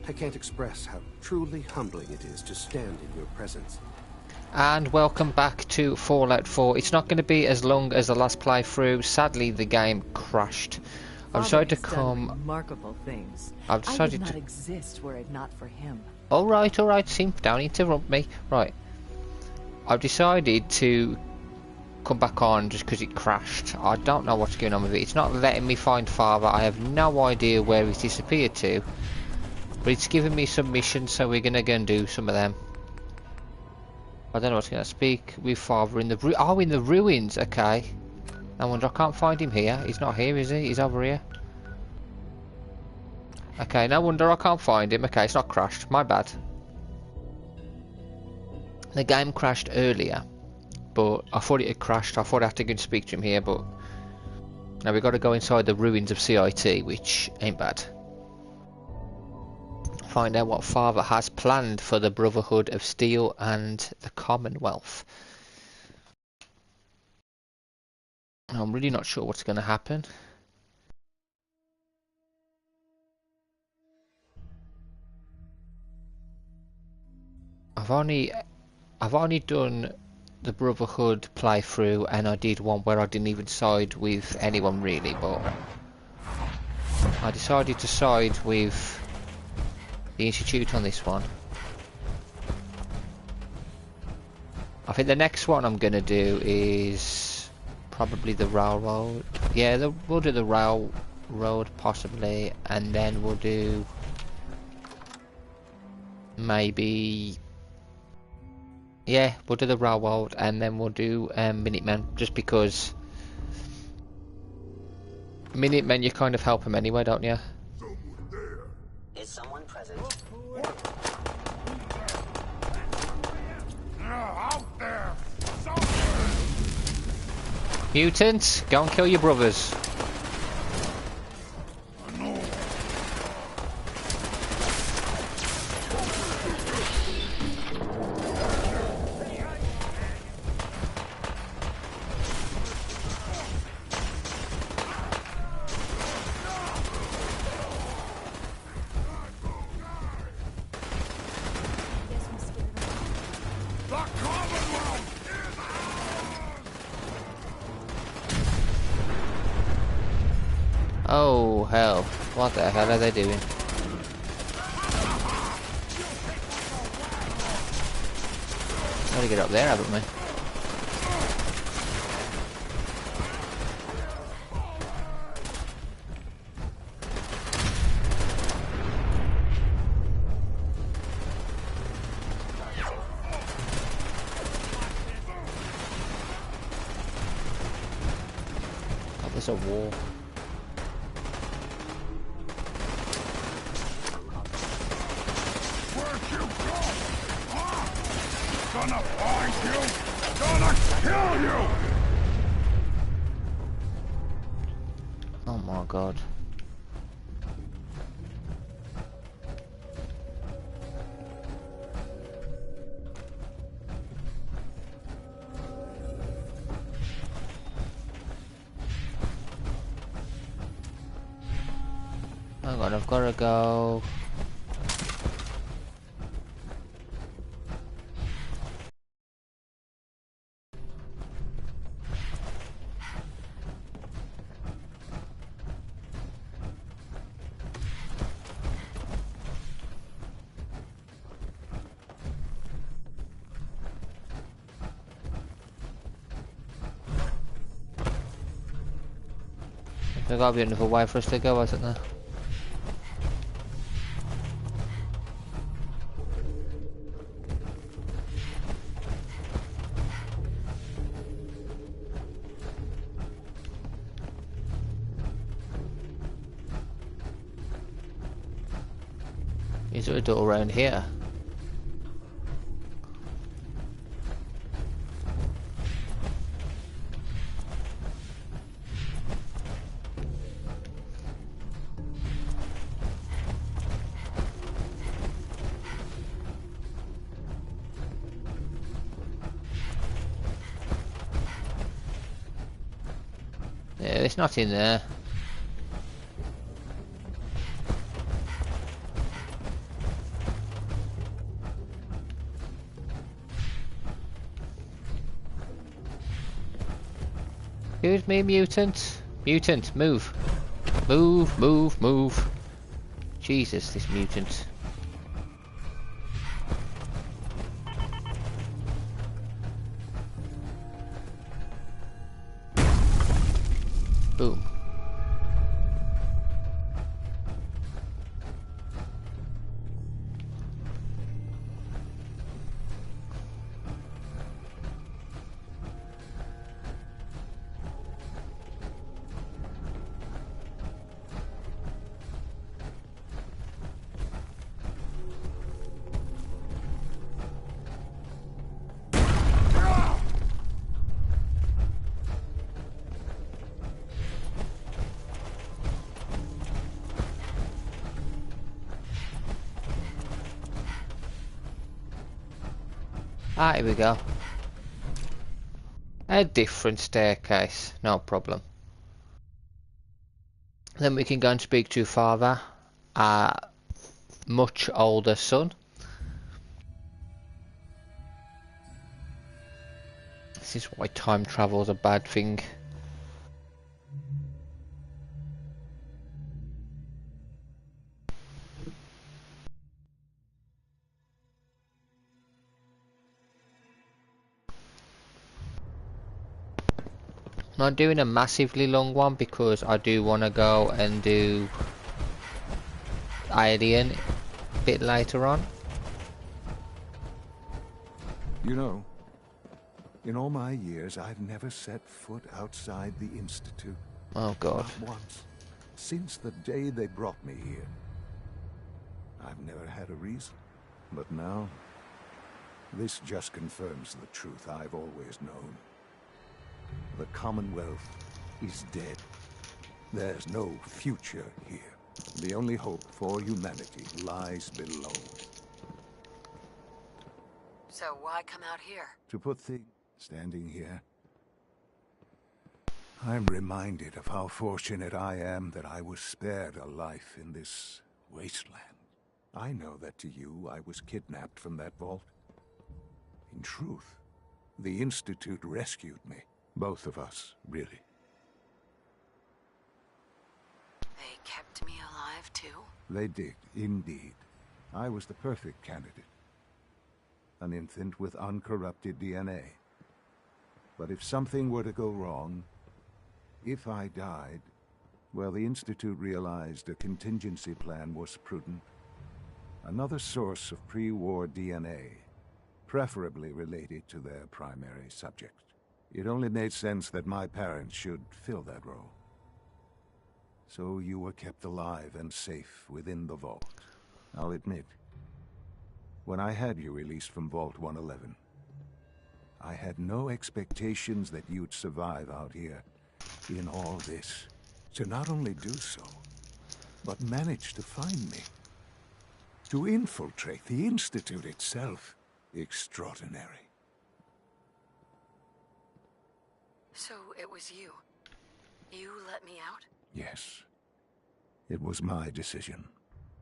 I can't express how truly humbling it is to stand in your presence. And welcome back to Fallout 4. It's not going to be as long as the last playthrough. Sadly, the game crashed. I've decided to come. Remarkable things. I've decided I would to. not exist were it not for him. All right, Simp. Don't interrupt me. Right. I've decided to come back on just because it crashed. I don't know what's going on with it. It's not letting me find Father. I have no idea where he's disappeared to. But it's giving me some missions, so we're going to go and do some of them. I don't know what's going to speak with Father in the in the ruins. Okay. No wonder I can't find him here. He's not here, is he? He's over here. Okay, no wonder I can't find him. Okay, it's not crashed. My bad. The game crashed earlier, but I thought it had crashed. I thought I had to go and speak to him here, but now we've got to go inside the ruins of CIT, which ain't bad. Find out what Father has planned for the Brotherhood of Steel and the Commonwealth. I'm really not sure what's going to happen. I've only done the Brotherhood playthrough, and I did one where I didn't even side with anyone really, but I decided to side with the Institute on this one. I think the next one I'm going to do is probably the railroad. Yeah, we'll do the railroad possibly, and then we'll do maybe, yeah, we'll do the railroad, and then we'll do Minutemen, just because Minutemen, you kind of help them anyway, don't you? Is someone present? Out there! Mutants, go and kill your brothers. Oh hell, what the hell are they doing? Gotta get up there, haven't we? Oh, there's a wall. Gonna find you! Gonna kill you! Oh my god. Hang on, I've gotta go. There's gotta be another way for us to go, isn't there? Is there a door around here? Yeah, it's not in there. Excuse me, mutant. Mutant, move. Move, move, move. Jesus, this mutant. Boom. Ah, here we go. A different staircase, no problem. Then we can go and speak to Father, our much older son. This is why time travel is a bad thing. Not doing a massively long one because I do want to go and do Alien a bit later on. You know, in all my years, I've never set foot outside the Institute. Oh God. Not once. Since the day they brought me here. I've never had a reason. But now, this just confirms the truth I've always known. The Commonwealth is dead. There's no future here. The only hope for humanity lies below. So why come out here? To put things standing here, I'm reminded of how fortunate I am that I was spared a life in this wasteland. I know that to you, I was kidnapped from that vault. In truth, the Institute rescued me. Both of us, really. They kept me alive too? They did, indeed. I was the perfect candidate. An infant with uncorrupted DNA. But if something were to go wrong, if I died, well, the Institute realized a contingency plan was prudent. Another source of pre-war DNA, preferably related to their primary subject. It only made sense that my parents should fill that role. So you were kept alive and safe within the vault. I'll admit, when I had you released from Vault 111, I had no expectations that you'd survive out here in all this. To not only do so, but manage to find me. To infiltrate the Institute itself. Extraordinary. So it was you. You let me out? Yes. It was my decision.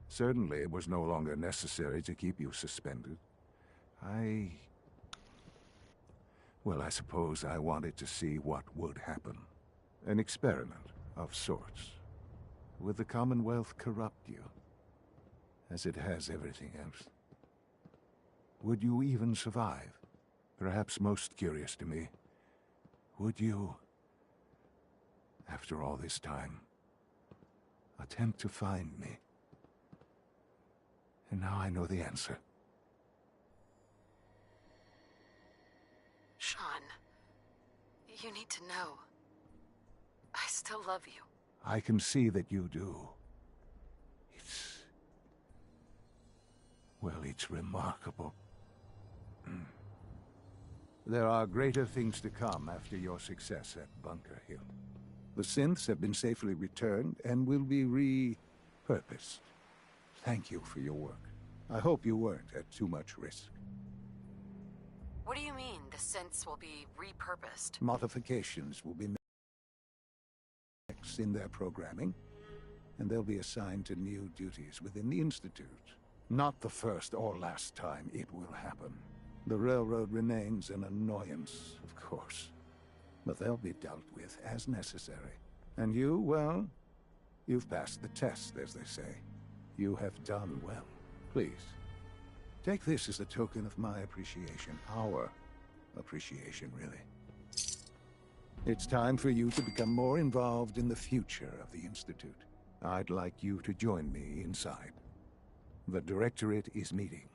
Certainly it was no longer necessary to keep you suspended. Well, I suppose I wanted to see what would happen. An experiment of sorts. Would the Commonwealth corrupt you? As it has everything else. Would you even survive? Perhaps most curious to me, would you, after all this time, attempt to find me? And now I know the answer. Sean, you need to know. I still love you. I can see that you do. Well, it's remarkable. There are greater things to come after your success at Bunker Hill. The synths have been safely returned and will be repurposed. Thank you for your work. I hope you weren't at too much risk. What do you mean, the synths will be repurposed? Modifications will be made in their programming, and they'll be assigned to new duties within the Institute. Not the first or last time it will happen. The Railroad remains an annoyance, of course. but they'll be dealt with as necessary. And you, well, you've passed the test, as they say. You have done well. Please, take this as a token of my appreciation. Our appreciation, really. It's time for you to become more involved in the future of the Institute. I'd like you to join me inside. The Directorate is meeting,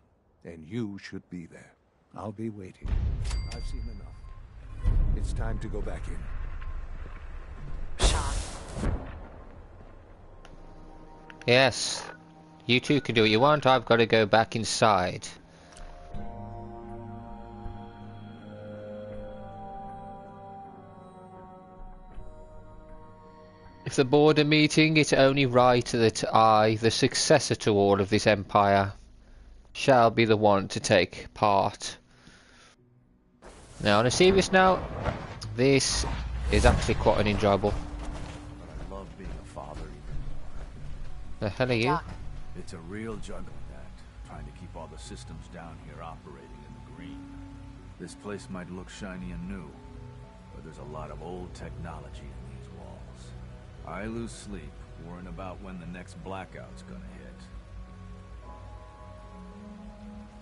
and you should be there. I'll be waiting. I've seen enough. It's time to go back in. Sean. Yes. You two can do what you want. I've got to go back inside. If the board are meeting, it's only right that I, the successor to all of this empire, shall be the one to take part. Now, on a serious note, this is actually quite an enjoyable. But I love being a father even more. The hell are you? Doc. It's a real juggling act, trying to keep all the systems down here operating in the green. This place might look shiny and new, but there's a lot of old technology in these walls. I lose sleep worrying about when the next blackout's gonna hit.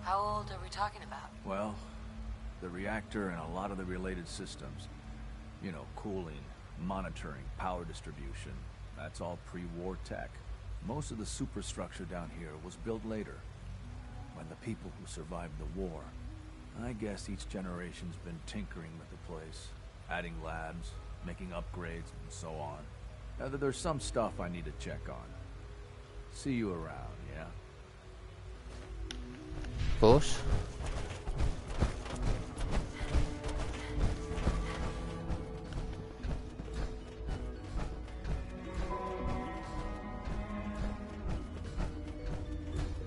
How old are we talking about? Well, the reactor and a lot of the related systems. You know, cooling, monitoring, power distribution. That's all pre-war tech. Most of the superstructure down here was built later, when the people who survived the war. I guess each generation's been tinkering with the place, adding labs, making upgrades, and so on. Now, there's some stuff I need to check on. See you around, yeah? Of course.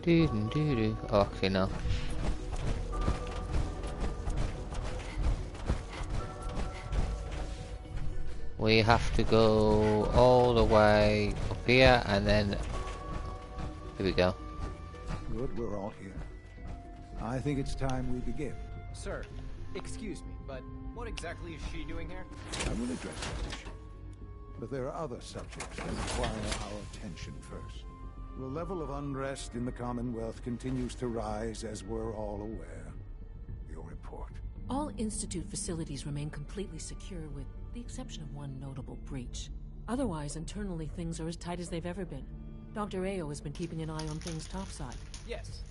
Doo-doo-doo-doo. Okay, no. We have to go all the way up here, and then here we go. Good, we're all here. I think it's time we begin. Sir, excuse me, but what exactly is she doing here? I will address that issue. But there are other subjects that require our attention first. The level of unrest in the Commonwealth continues to rise, as we're all aware. Your report. All Institute facilities remain completely secure, with the exception of one notable breach. Otherwise, internally, things are as tight as they've ever been. Dr. Ayo has been keeping an eye on things topside. Yes,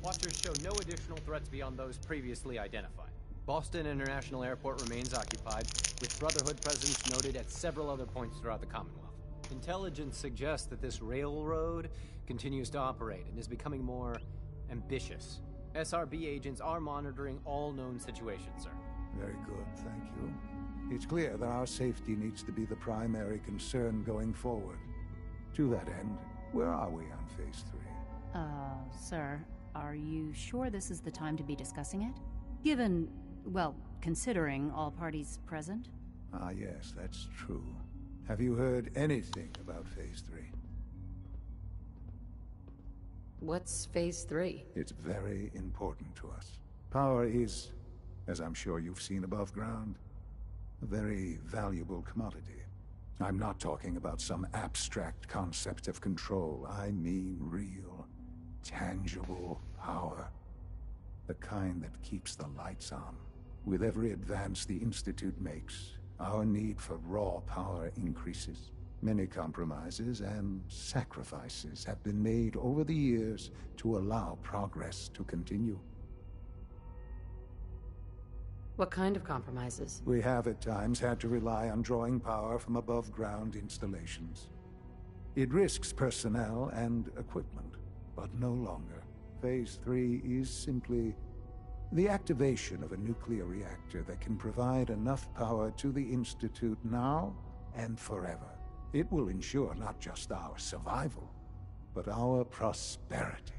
Watchers show no additional threats beyond those previously identified. Boston International Airport remains occupied, with Brotherhood presence noted at several other points throughout the Commonwealth. Intelligence suggests that this railroad continues to operate and is becoming more ambitious. SRB agents are monitoring all known situations, sir. Very good, thank you. It's clear that our safety needs to be the primary concern going forward. To that end, where are we on Phase 3? Sir, are you sure this is the time to be discussing it? Given, well, considering all parties present? Ah, yes, that's true. Have you heard anything about Phase 3? What's Phase 3? It's very important to us. Power is, as I'm sure you've seen above ground, a very valuable commodity. I'm not talking about some abstract concept of control. I mean real, tangible power. The kind that keeps the lights on. With every advance the Institute makes, our need for raw power increases. Many compromises and sacrifices have been made over the years to allow progress to continue. What kind of compromises? We have at times had to rely on drawing power from above-ground installations. It risks personnel and equipment, but no longer. Phase 3 is simply the activation of a nuclear reactor that can provide enough power to the Institute now and forever. It will ensure not just our survival, but our prosperity.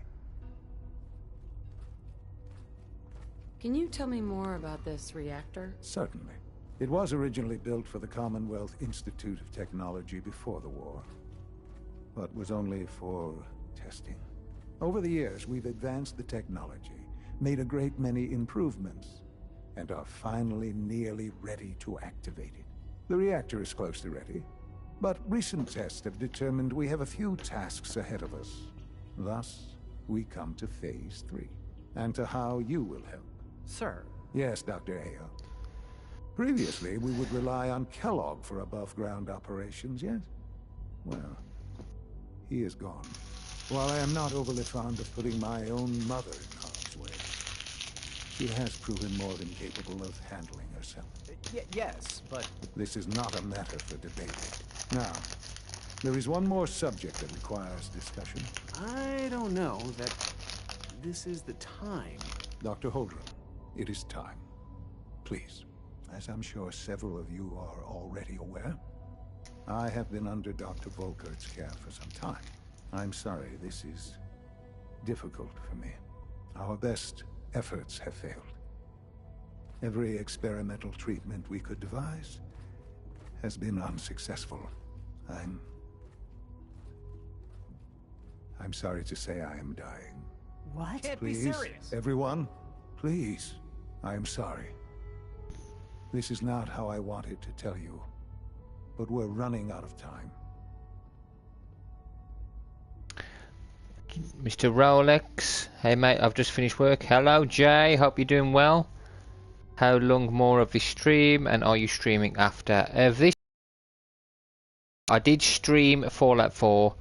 Can you tell me more about this reactor? Certainly. It was originally built for the Commonwealth Institute of Technology before the war, but was only for testing. Over the years, we've advanced the technology, made a great many improvements, and are finally nearly ready to activate it. The reactor is close to ready, but recent tests have determined we have a few tasks ahead of us. Thus, we come to Phase 3, and to how you will help. Sir. Yes, Dr. Ayo. Previously, we would rely on Kellogg for above-ground operations, yes? Well, he is gone. While I am not overly fond of putting my own mother in harm's way, she has proven more than capable of handling herself. Yes, but... This is not a matter for debate. Now, there is one more subject that requires discussion. I don't know that this is the time. Dr. Holdren, it is time. Please, as I'm sure several of you are already aware, I have been under Dr. Volkert's care for some time. I'm sorry, this is difficult for me. Our best efforts have failed. Every experimental treatment we could devise has been unsuccessful. I'm sorry to say I am dying. What? Can't Please, be serious. everyone, please. I am sorry. This is not how I wanted to tell you, but we're running out of time. Mr. Rolex, hey mate, I've just finished work. Hello Jay, hope you're doing well. How long more of this stream, and are you streaming after this? I did stream Fallout 4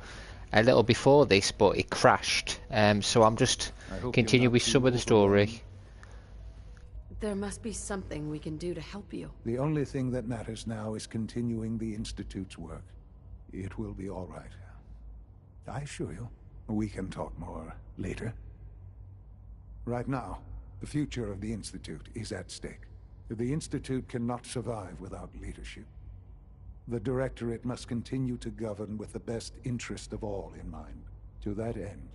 a little before this, but it crashed. So I'm just continuing with some of the story. There must be something we can do to help you. The only thing that matters now is continuing the Institute's work. It will be all right. I assure you, we can talk more later. Right now, the future of the Institute is at stake. The Institute cannot survive without leadership. The Directorate must continue to govern with the best interest of all in mind. To that end,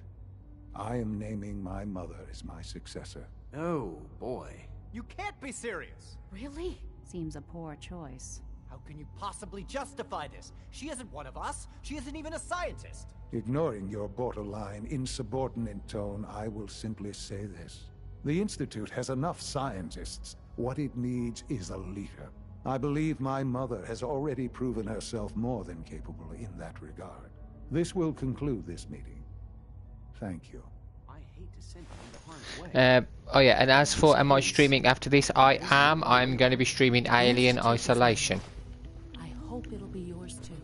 I am naming my mother as my successor. Oh, boy. You can't be serious! Really? Seems a poor choice. How can you possibly justify this? She isn't one of us. She isn't even a scientist. Ignoring your borderline, insubordinate tone, I will simply say this. The Institute has enough scientists. What it needs is a leader. I believe my mother has already proven herself more than capable in that regard. This will conclude this meeting. Thank you. I hate to send you into harm's way. Oh yeah, and as for am I streaming after this, I'm going to be streaming Alien Isolation. I hope it'll be yours too.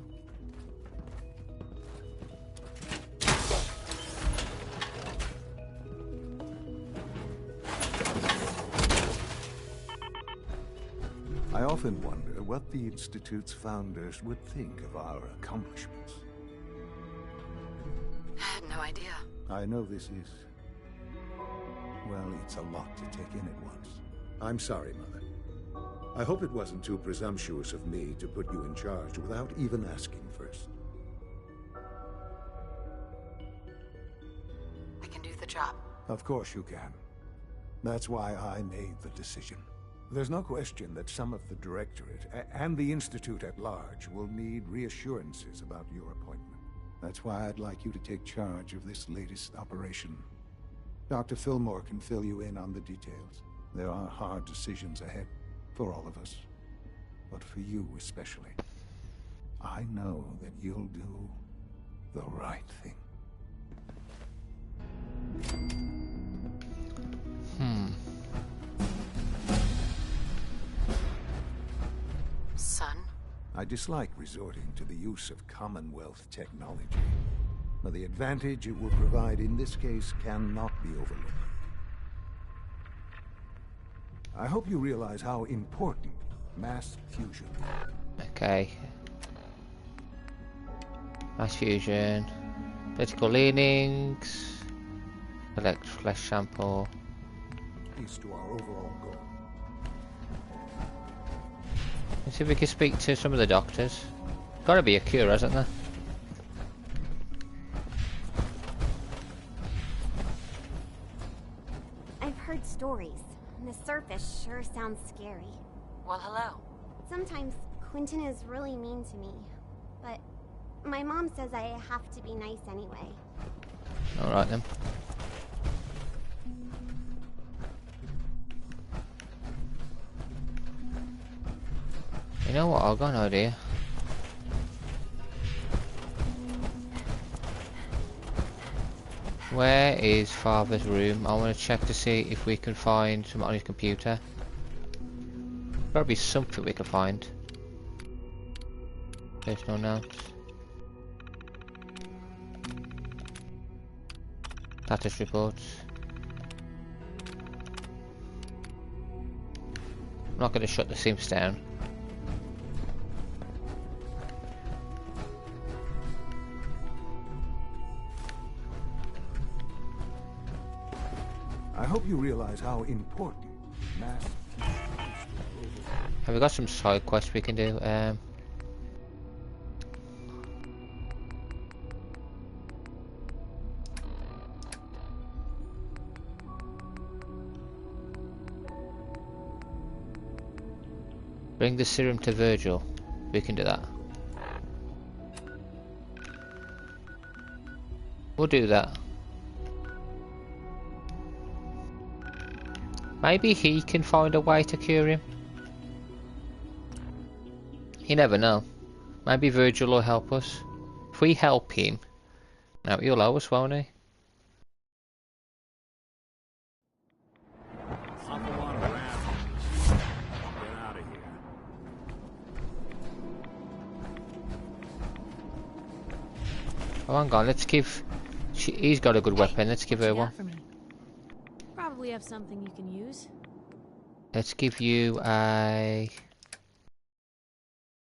I often wonder what the Institute's founders would think of our accomplishments. I had no idea. I know this is... well, it's a lot to take in at once. I'm sorry, Mother. I hope it wasn't too presumptuous of me to put you in charge without even asking first. I can do the job. Of course you can. That's why I made the decision. There's no question that some of the Directorate and the Institute at large will need reassurances about your appointment. That's why I'd like you to take charge of this latest operation. Dr. Fillmore can fill you in on the details. There are hard decisions ahead for all of us, but for you especially. I know that you'll do the right thing. Son? I dislike resorting to the use of Commonwealth technology, but the advantage it will provide in this case cannot be overlooked. I hope you realize how important mass fusion is. Okay. Mass fusion. Political leanings. Select flesh sample. Is to our overall goal. Let's see if we can speak to some of the doctors. Gotta be a cure, hasn't there? I've heard stories, and the surface sure sounds scary. Well, hello. Sometimes Quentin is really mean to me, but my mom says I have to be nice anyway. Alright then. You know what? I've got an idea. Where is Father's room? I want to check to see if we can find something on his computer. Probably something we can find. Personal notes. Status reports. I'm not going to shut the Sims down. I hope you realize how important mass... Have we got some side quests we can do? Bring the serum to Virgil. We can do that. We'll do that. Maybe he can find a way to cure him. You never know. Maybe Virgil will help us. If we help him, now he'll owe us, won't he? Oh, hang on, let's give... He's got a good weapon, let's give her one. Probably have something you can use. Let's give you a...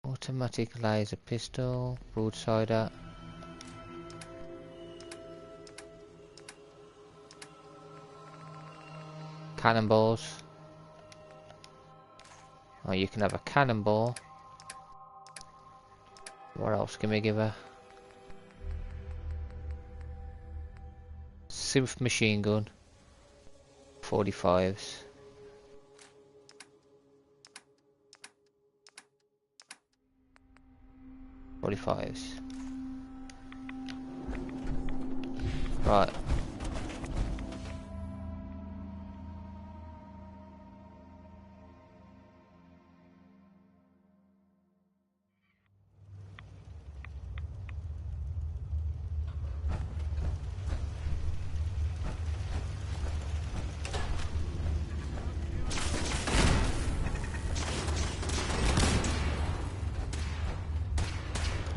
automatic laser pistol, broadsider. Cannonballs. Oh, you can have a cannonball. What else can we give her? Synth machine gun. 45s. Right.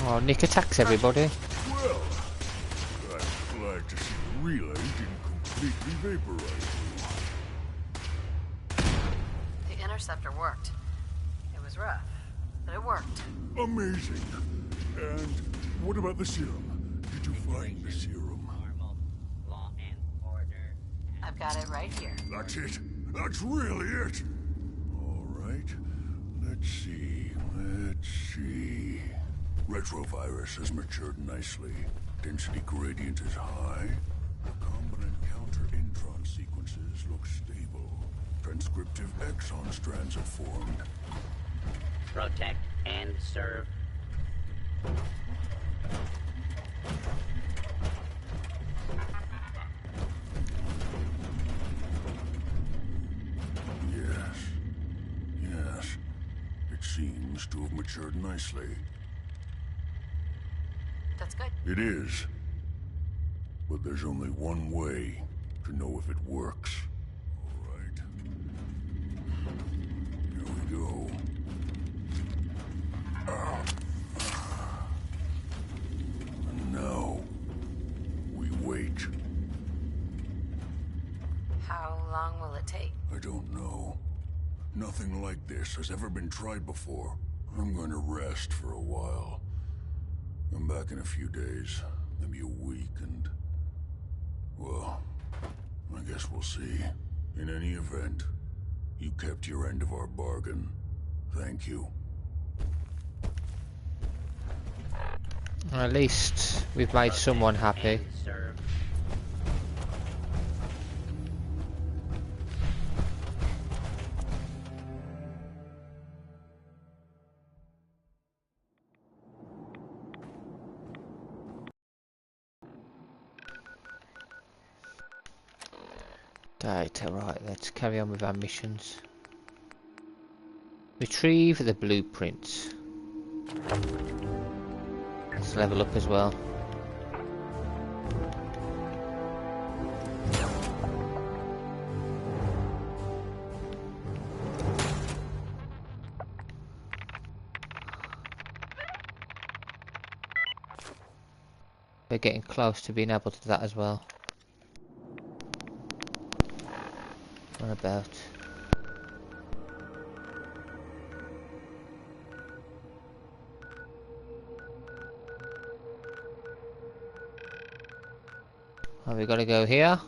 Oh, Nick attacks everybody. Well, I'm glad to see the relay didn't completely vaporize you. The interceptor worked. It was rough, but it worked. Amazing. And what about the serum? Did you find the serum? Law and order. I've got it right here. That's it. That's really it. All right. Let's see. Retrovirus has matured nicely. Density gradient is high. Recombinant counter-intron sequences look stable. Transcriptive exon strands have formed. Protect and serve. Yes. It seems to have matured nicely. That's good. It is. But there's only one way to know if it works. All right. Here we go. And now, we wait. How long will it take? I don't know. Nothing like this has ever been tried before. I'm going to rest for a while. I'm back in a few days, maybe a week, and... well, I guess we'll see. In any event, you kept your end of our bargain. Thank you. At least we've made someone happy. Right, let's carry on with our missions. Retrieve the blueprints. Let's level up as well. We're getting close to being able to do that as well. What about? Oh, we gotta go here.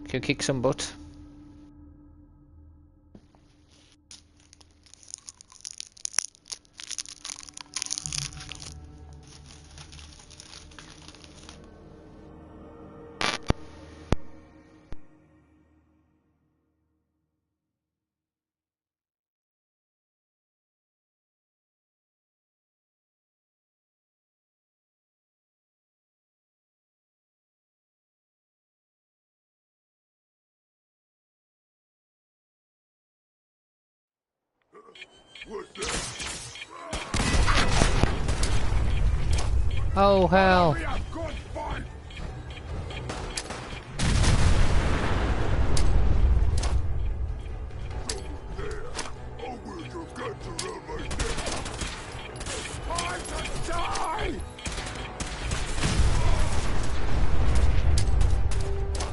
Can kick some butt. Oh hell!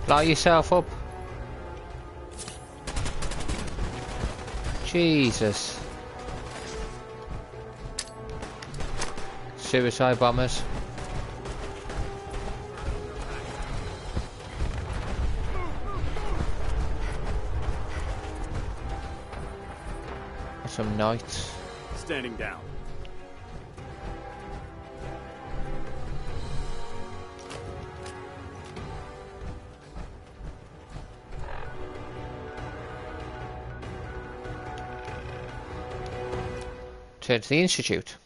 Blow yourself up. Jesus. Suicide bombers. Some knights. Standing down. Turn to the Institute.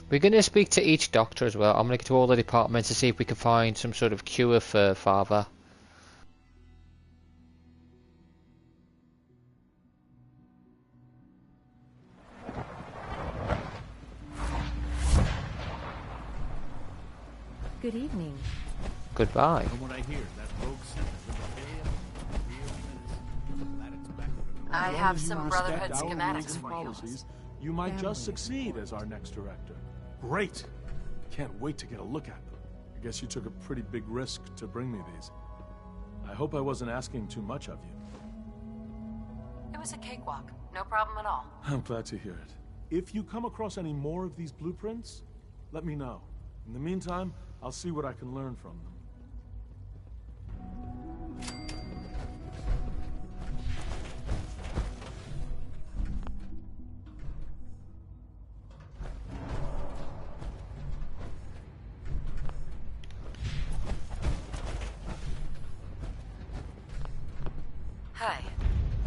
We're going to speak to each doctor as well. I'm going to go to all the departments to see if we can find some sort of cure for Father. Good evening. Goodbye. From what I hear, that rogue center I have some Brotherhood schematics for you. You might just succeed as our next director. Great! Can't wait to get a look at them. I guess you took a pretty big risk to bring me these. I hope I wasn't asking too much of you. It was a cakewalk. No problem at all. I'm glad to hear it. If you come across any more of these blueprints, let me know. In the meantime, I'll see what I can learn from them. Hi.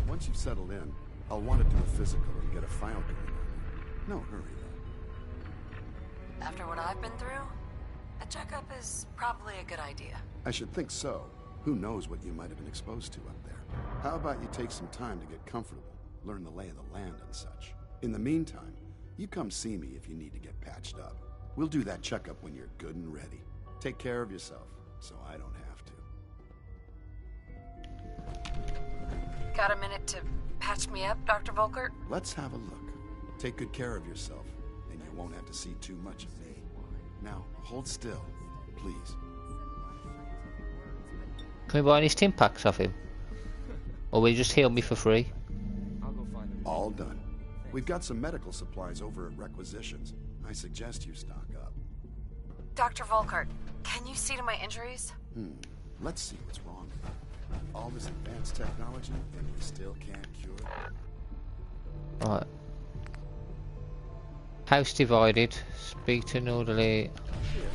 Once you've settled in, I'll want to do a physical and get a file going. No hurry, though. After what I've been through, a checkup is probably a good idea. I should think so. Who knows what you might have been exposed to up there. How about you take some time to get comfortable, learn the lay of the land and such. In the meantime, you come see me if you need to get patched up. We'll do that checkup when you're good and ready. Take care of yourself, so I don't have to. Got a minute to patch me up, Dr. Volkert? Let's have a look. Take good care of yourself, and you won't have to see too much of me. Now, hold still, please. Can we buy any stim packs off him? Or will he just heal me for free? All done. We've got some medical supplies over at Requisitions. I suggest you stock up. Dr. Volkert, can you see to my injuries? Let's see what's wrong. All this advanced technology, and we still can't cure it. Right. House divided. Speak to an orderly.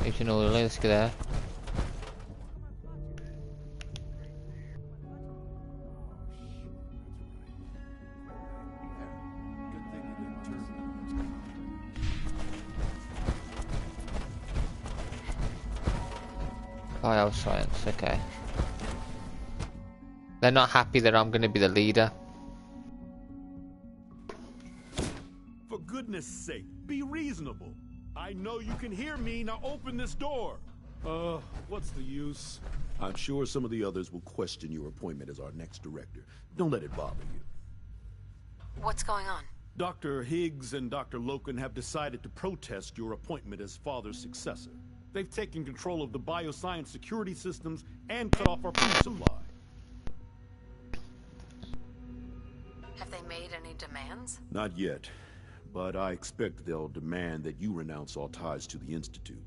Speak to an orderly. Let's go there. Bioscience, okay. They're not happy that I'm going to be the leader. For goodness sake, be reasonable. I know you can hear me, now open this door. What's the use? I'm sure some of the others will question your appointment as our next director. Don't let it bother you. What's going on? Dr. Higgs and Dr. Loken have decided to protest your appointment as Father's successor. They've taken control of the bioscience security systems and cut off our food supply. Have they made any demands? Not yet, but I expect they'll demand that you renounce all ties to the Institute.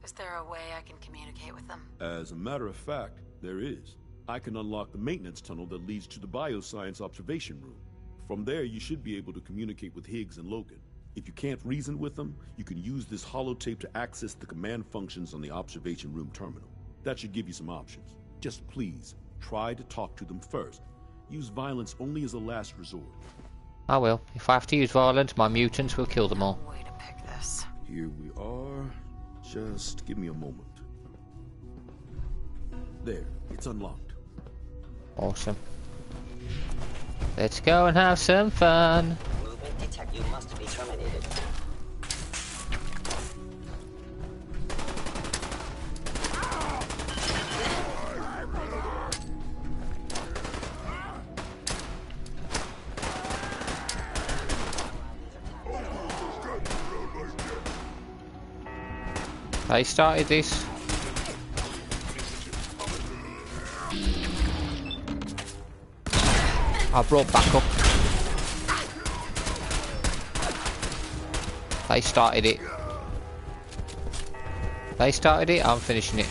Is there a way I can communicate with them? As a matter of fact, there is. I can unlock the maintenance tunnel that leads to the bioscience observation room. From there, you should be able to communicate with Higgs and Loken. If you can't reason with them, you can use this holotape to access the command functions on the observation room terminal. That should give you some options. Just please, try to talk to them first. Use violence only as a last resort. I will. If I have to use violence, my mutants will kill them all. Way to pick this. Here we are. Just give me a moment. There, it's unlocked. Awesome. Let's go and have some fun. Movement detect. You must be terminated. They started this. I brought back up. They started it. They started it, I'm finishing it.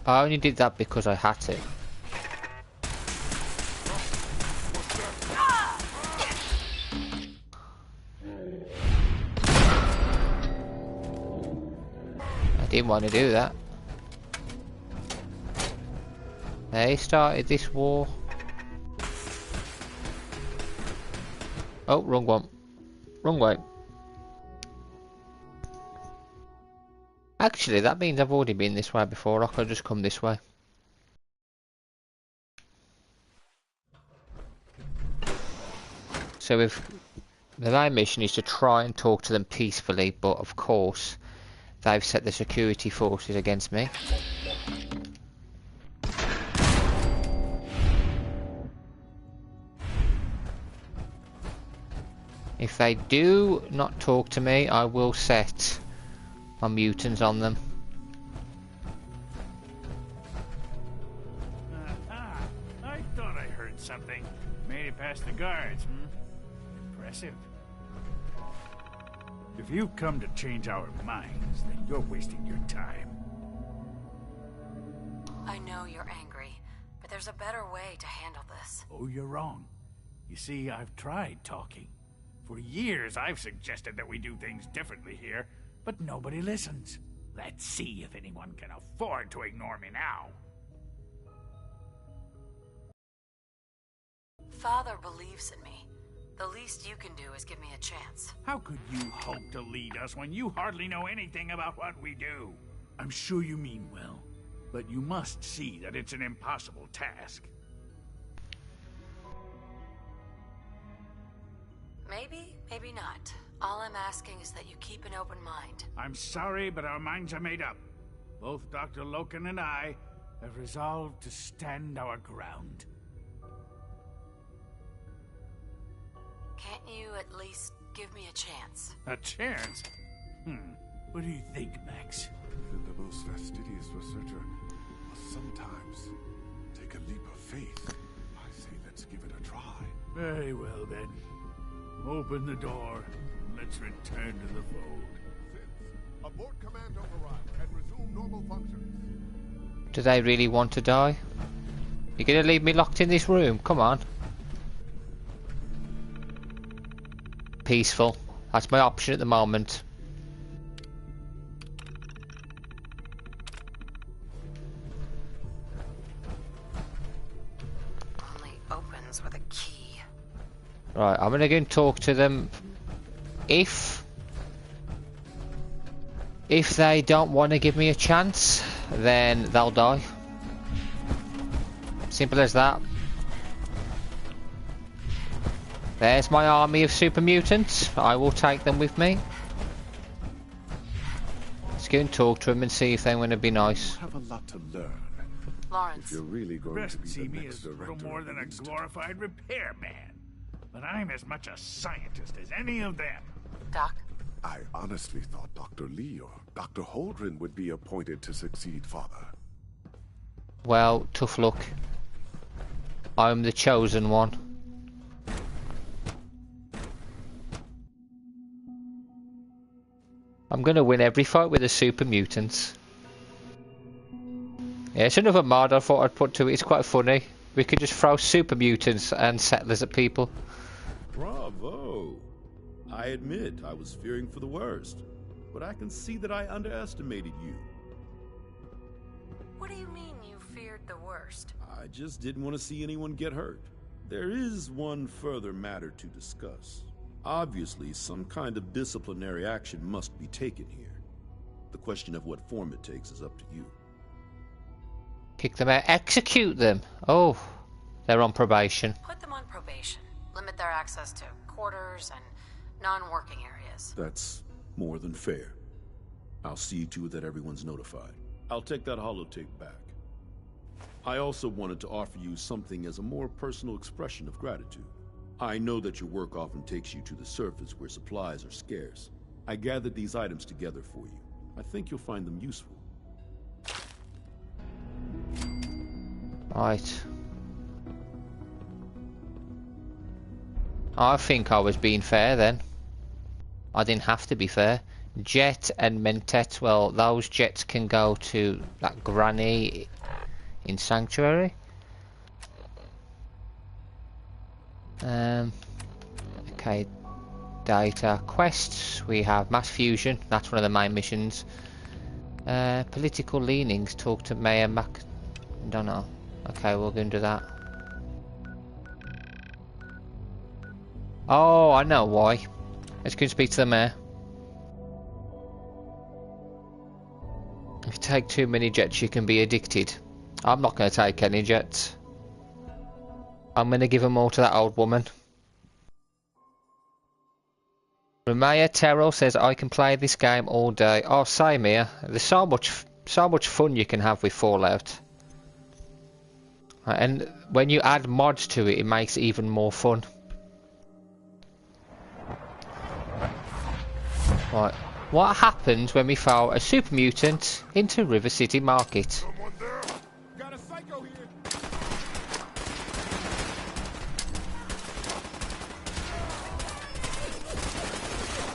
I only did that because I had to. I didn't want to do that. They started this war. Oh, wrong one. Wrong way. Actually, that means I've already been this way before. I could just come this way. So if the main mission is to try and talk to them peacefully, but of course they've set the security forces against me. If they do not talk to me, I will set my mutants on them. I thought I heard something. Made it past the guards, Impressive. If you come to change our minds, then you're wasting your time. I know you're angry, but there's a better way to handle this. Oh, you're wrong. You see, I've tried talking. For years, I've suggested that we do things differently here, but nobody listens. Let's see if anyone can afford to ignore me now. Father believes in me. The least you can do is give me a chance. How could you hope to lead us when you hardly know anything about what we do? I'm sure you mean well, but you must see that it's an impossible task. Maybe, maybe not. All I'm asking is that you keep an open mind. I'm sorry, but our minds are made up. Both Dr. Loken and I have resolved to stand our ground. Can't you at least give me a chance? A chance? What do you think, Max? Even the most fastidious researcher must sometimes take a leap of faith. I say let's give it a try. Very well, then. Open the door. Let's return to the fold. Abort command override and resume normal functions. Do they really want to die? You're gonna leave me locked in this room? Come on. peaceful. That's my option at the moment. Only opens with a key. Right, I'm gonna go and talk to them. If they don't want to give me a chance, then they'll die. Simple as that. There's my army of super mutants. I will take them with me. Let's go and talk to them and see if they want to be nice. You have a lot to learn. Lawrence. If you're really going Best to be see the me next as director little more of than the a Institute. glorified repairman. But I'm as much a scientist as any of them. Doc? I honestly thought Dr. Lee or Dr. Holdren would be appointed to succeed Father. Well, tough luck. I'm the chosen one. I'm gonna win every fight with the super mutants. Yeah, it's another mod I thought I'd put to it. It's quite funny. We could just throw super mutants and settlers at people. Bravo! I admit I was fearing for the worst, but I can see that I underestimated you. What do you mean you feared the worst? I just didn't want to see anyone get hurt. There is one further matter to discuss. Obviously, some kind of disciplinary action must be taken here. The question of what form it takes is up to you. Kick them out. Execute them. Oh, they're on probation. Put them on probation. Limit their access to quarters and non-working areas. That's more than fair. I'll see to it that everyone's notified. I'll take that holotape back. I also wanted to offer you something as a more personal expression of gratitude. I know that your work often takes you to the surface where supplies are scarce. I gathered these items together for you. I think you'll find them useful. Right. I think I was being fair then. I didn't have to be fair. Jet and Mentet, well, those jets can go to that granny in Sanctuary. Okay, data quests. We have mass fusion. That's one of the main missions. Political leanings. Talk to Mayor Mac. Don't know. Okay, we'll go and do that. Oh, I know why. Let's go and speak to the mayor. If you take too many jets, you can be addicted. I'm not going to take any jets. I'm going to give them all to that old woman. Ramaya Terrell says, I can play this game all day. Oh, same here. There's so much fun you can have with Fallout. And when you add mods to it, it makes it even more fun. Right. What happens when we throw a super mutant into River City Market? Got a psycho here.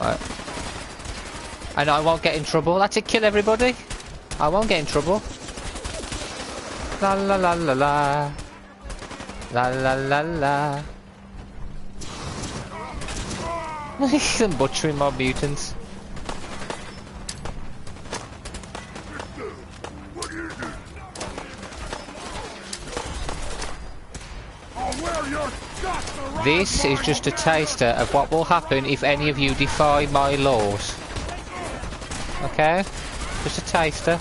Right. And I won't get in trouble. That's it, kill everybody. I won't get in trouble. La la la la la. La la la la. I'm butchering my mutants. This is just a taster of what will happen if any of you defy my laws. Okay? Just a taster.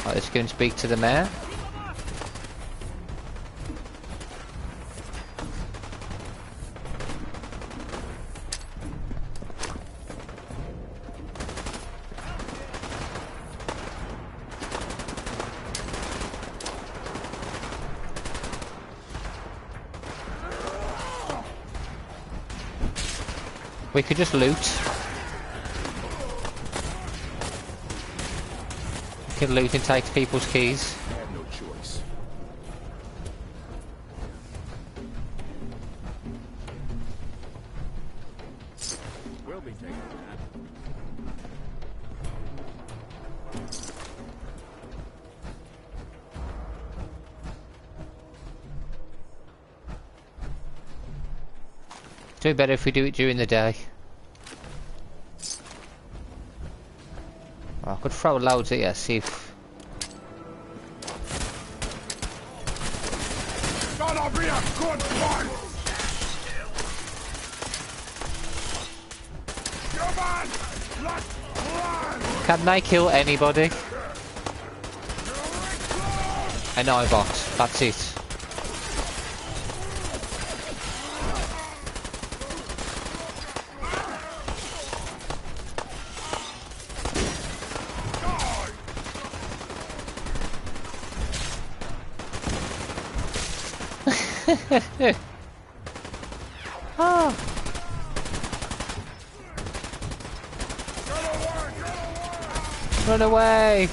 Right, let's go and speak to the mayor. We could just loot. We can loot and take people's keys. I had no choice. We'll be taking that. Do better if we do it during the day. I could throw loads here, see if... Gonna be a good fight! Come on! Let's run! Can they kill anybody? An Eyebot, that's it. Oh. Run away!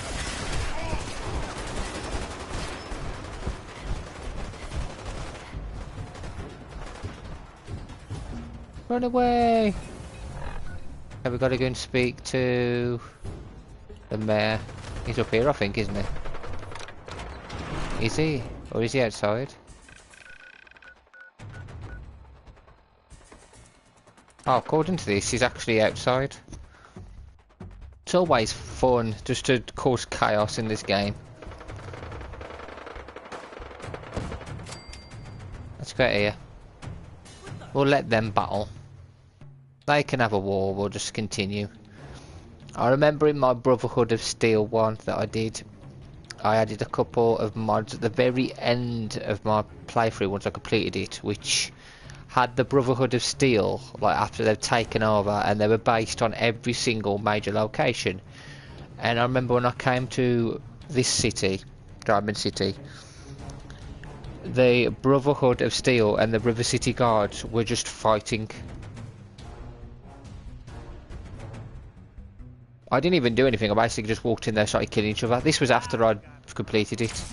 Run away! Have we got to go and speak to the mayor? He's up here, I think, isn't he? Is he? Or is he outside? Oh, according to this, he's actually outside. It's always fun just to cause chaos in this game. Let's go here. We'll let them battle. They can have a war, we'll just continue. I remember in my Brotherhood of Steel one that I did, I added a couple of mods at the very end of my playthrough once I completed it, which had the Brotherhood of Steel, like after they've taken over, and they were based on every single major location. And I remember when I came to this city, Diamond City, the Brotherhood of Steel and the River City Guards were just fighting. I didn't even do anything, I basically just walked in there and started killing each other. This was after I'd completed it.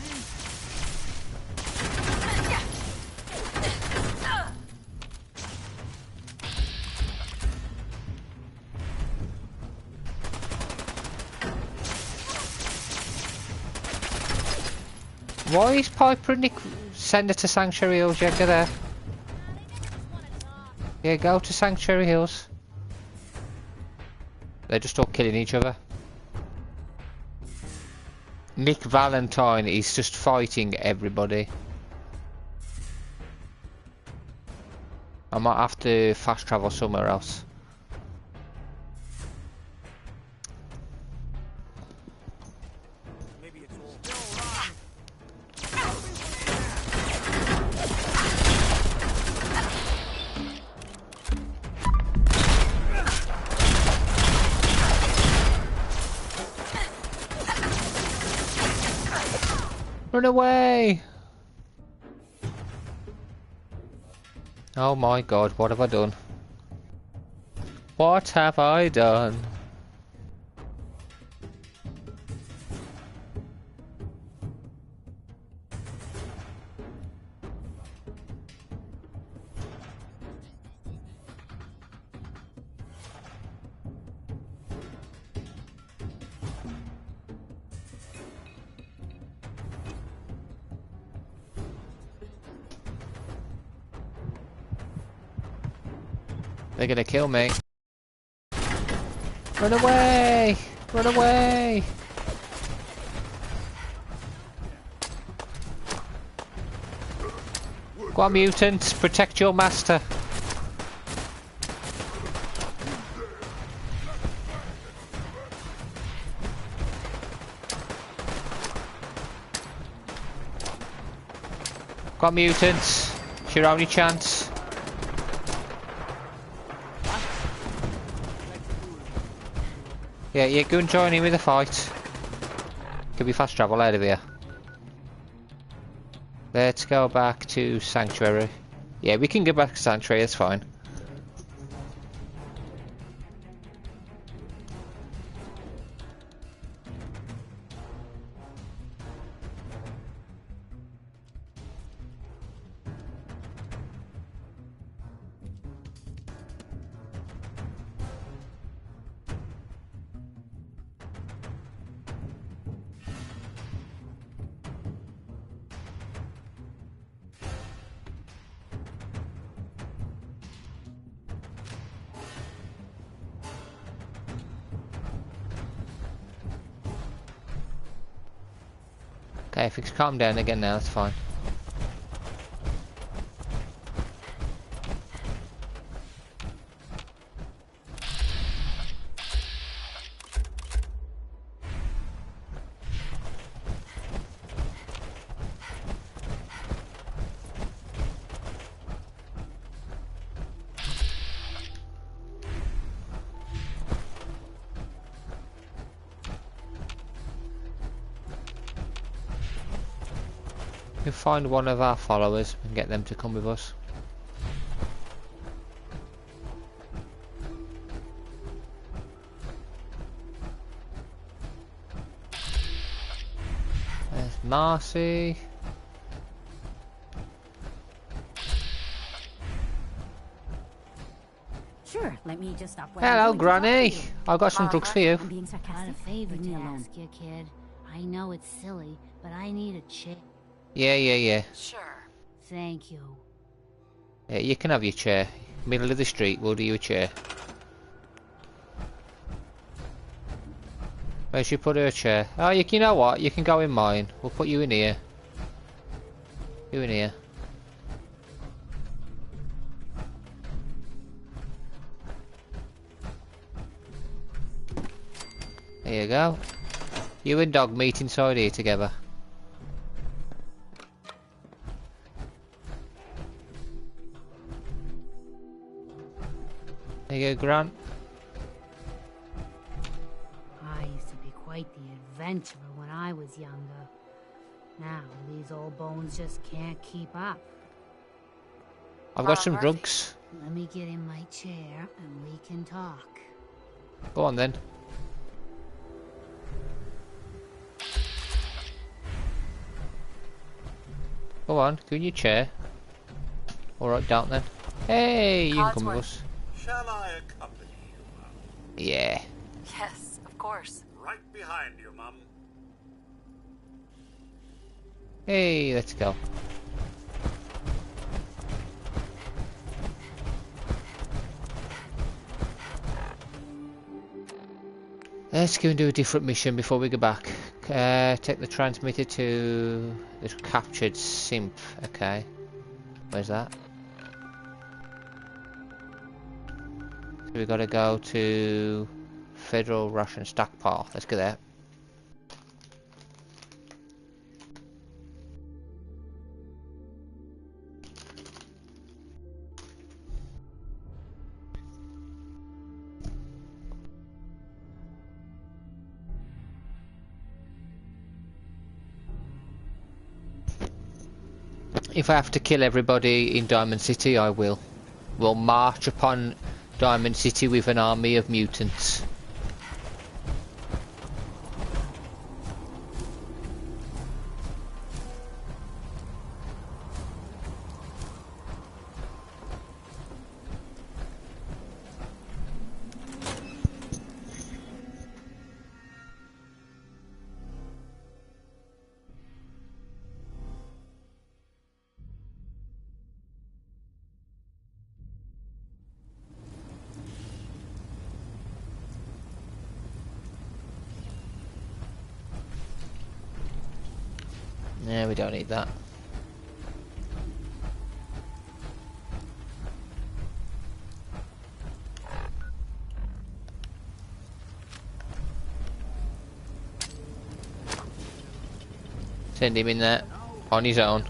Why is Piper and Nick send her to Sanctuary Hills? Yeah, go there. Yeah, go to Sanctuary Hills. They're just all killing each other. Nick Valentine is just fighting everybody. I might have to fast travel somewhere else. Run away! Oh my god, what have I done? What have I done? They're gonna kill me. Run away! Run away! Go on, mutants, protect your master. Go on, mutants, it's your only chance. Yeah, go and join in with the fight. Could be fast travel out of here. Let's go back to Sanctuary. Yeah, we can go back to Sanctuary, it's fine. Hey, if it's calmed down again now, that's fine. We'll find one of our followers and get them to come with us. There's Marcy. Sure, let me just stop. Hello, Granny. I've got some drugs for you. I'm being sarcastic. Got a favor Leave to me alone. ask you, kid. I know it's silly, but I need a chair. Yeah. Sure. Thank you. Yeah, you can have your chair. Middle of the street, we'll do you a chair. Where should you put her a chair? Oh, you know what? You can go in mine. We'll put you in here. You in here. There you go. You and Dog meet inside here together. There you go, Grant. I used to be quite the adventurer when I was younger. Now, these old bones just can't keep up. I've got some drugs. Let me get in my chair and we can talk. Go on then. Go on, go in your chair. Alright, down then. Hey, you can come with us. Shall I accompany you, Mum? Yeah. Yes, of course. Right behind you, Mum. Hey, let's go. Let's go and do a different mission before we go back. Take the transmitter to the captured simp. Okay. Where's that? So we gotta go to Federal Russian stockpile. Let's go there. If I have to kill everybody in Diamond City, I will. We'll march upon Diamond City with an army of mutants. Yeah, we don't need that. Send him in there on his own.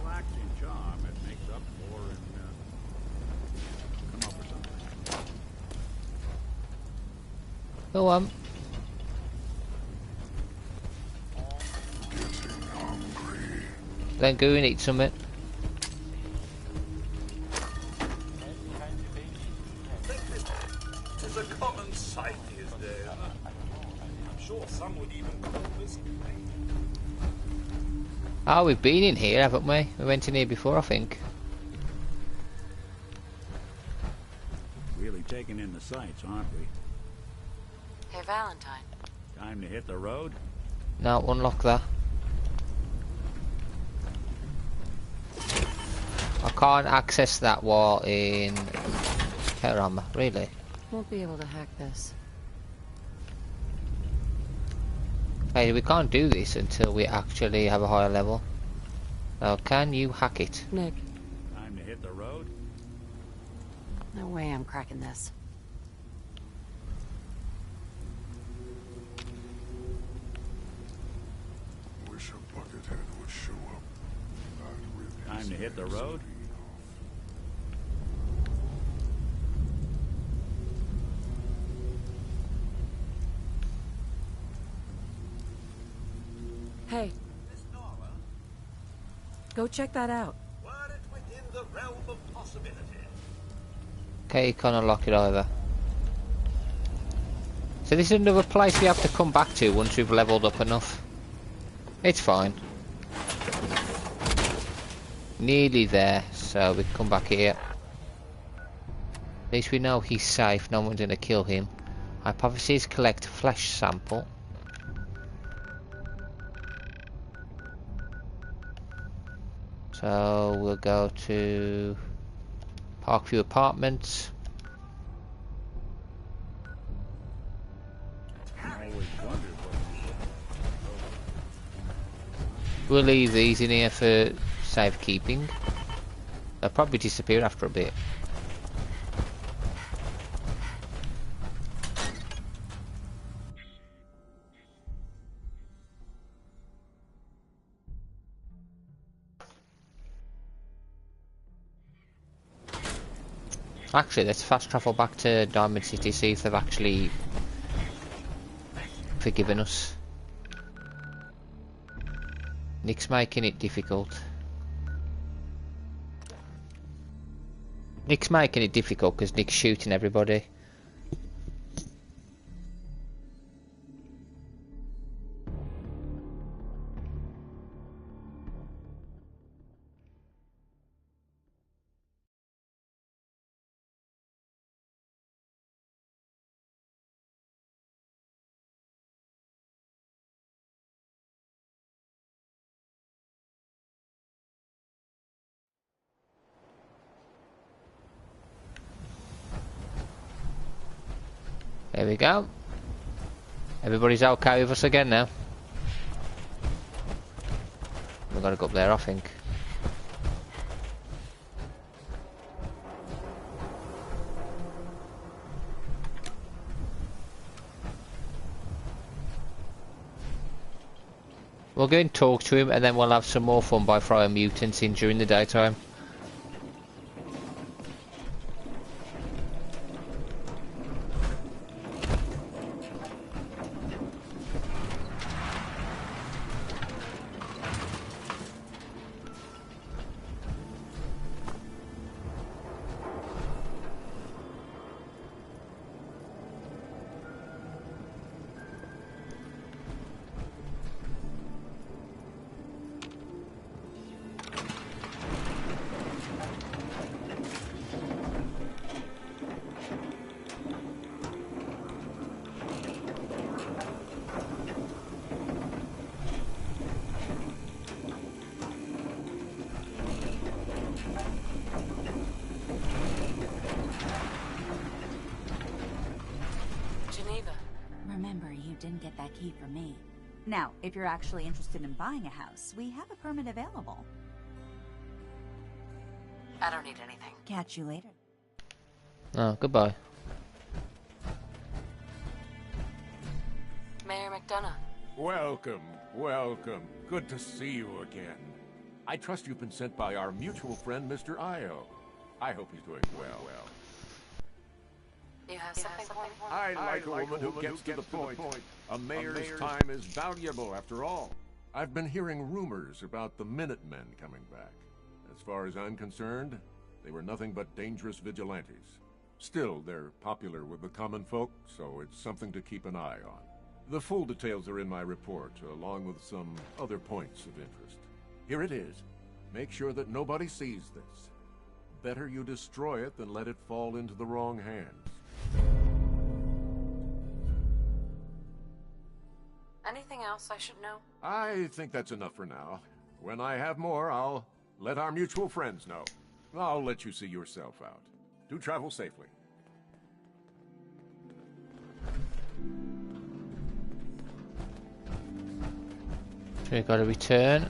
Go on. Then go and eat something. It's a common sight these days. I'm sure some would even call this. Oh, we've been in here, haven't we? We went in here before, I think. Really taking in the sights, aren't we? Hey, Valentine. Time to hit the road? No, unlock that. I can't access that while in Kerama, really. Won't be able to hack this. Hey, we can't do this until we actually have a higher level. Now, can you hack it? Nick. Time to hit the road? No way I'm cracking this. Wish a buckethead would show up. I'd rip Time his to hit the ass road? clean Hey. Go check that out. Within the realm of possibility. Okay, you can't unlock it either. So this is another place we have to come back to once we've leveled up enough. It's fine. Nearly there, so we can come back here. At least we know he's safe, no one's gonna kill him. Hypothesis, collect flesh sample. So we'll go to Parkview Apartments. We'll leave these in here for safekeeping. They'll probably disappear after a bit. Actually, let's fast travel back to Diamond City, see if they've actually forgiven us. Nick's making it difficult. Nick's making it difficult because Nick's shooting everybody. There we go. Everybody's okay with us again now. We've got to go up there, I think. We'll go and talk to him, and then we'll have some more fun by throwing mutants in during the daytime. Now, if you're actually interested in buying a house, we have a permit available. I don't need anything. Catch you later. Oh, goodbye. Mayor McDonough. Welcome, welcome. Good to see you again. I trust you've been sent by our mutual friend, Mr. Io. I hope he's doing well. You have something for me? I like a woman who gets to the point. A mayor's time is valuable, after all. I've been hearing rumors about the Minutemen coming back. As far as I'm concerned, they were nothing but dangerous vigilantes. Still, they're popular with the common folk, so it's something to keep an eye on. The full details are in my report, along with some other points of interest. Here it is. Make sure that nobody sees this. Better you destroy it than let it fall into the wrong hands. Anything else I should know? I think that's enough for now. When I have more, I'll let our mutual friends know. I'll let you see yourself out. Do travel safely. So we've got to return.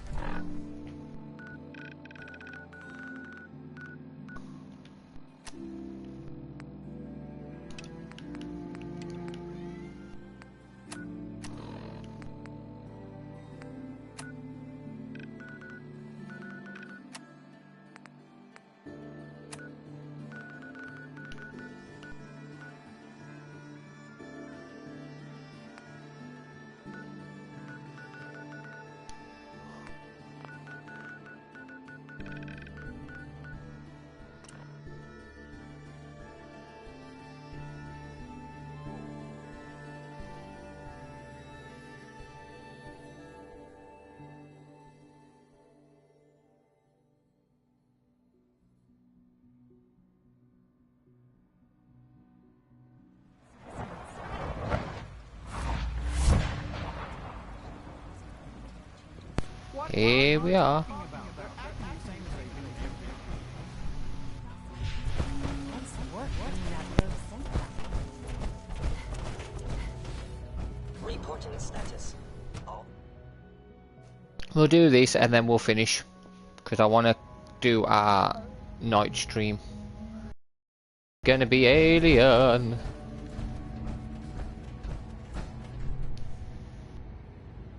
Here we are. Reporting status. Oh. We'll do this and then we'll finish, because I want to do our night stream. Gonna be Alien.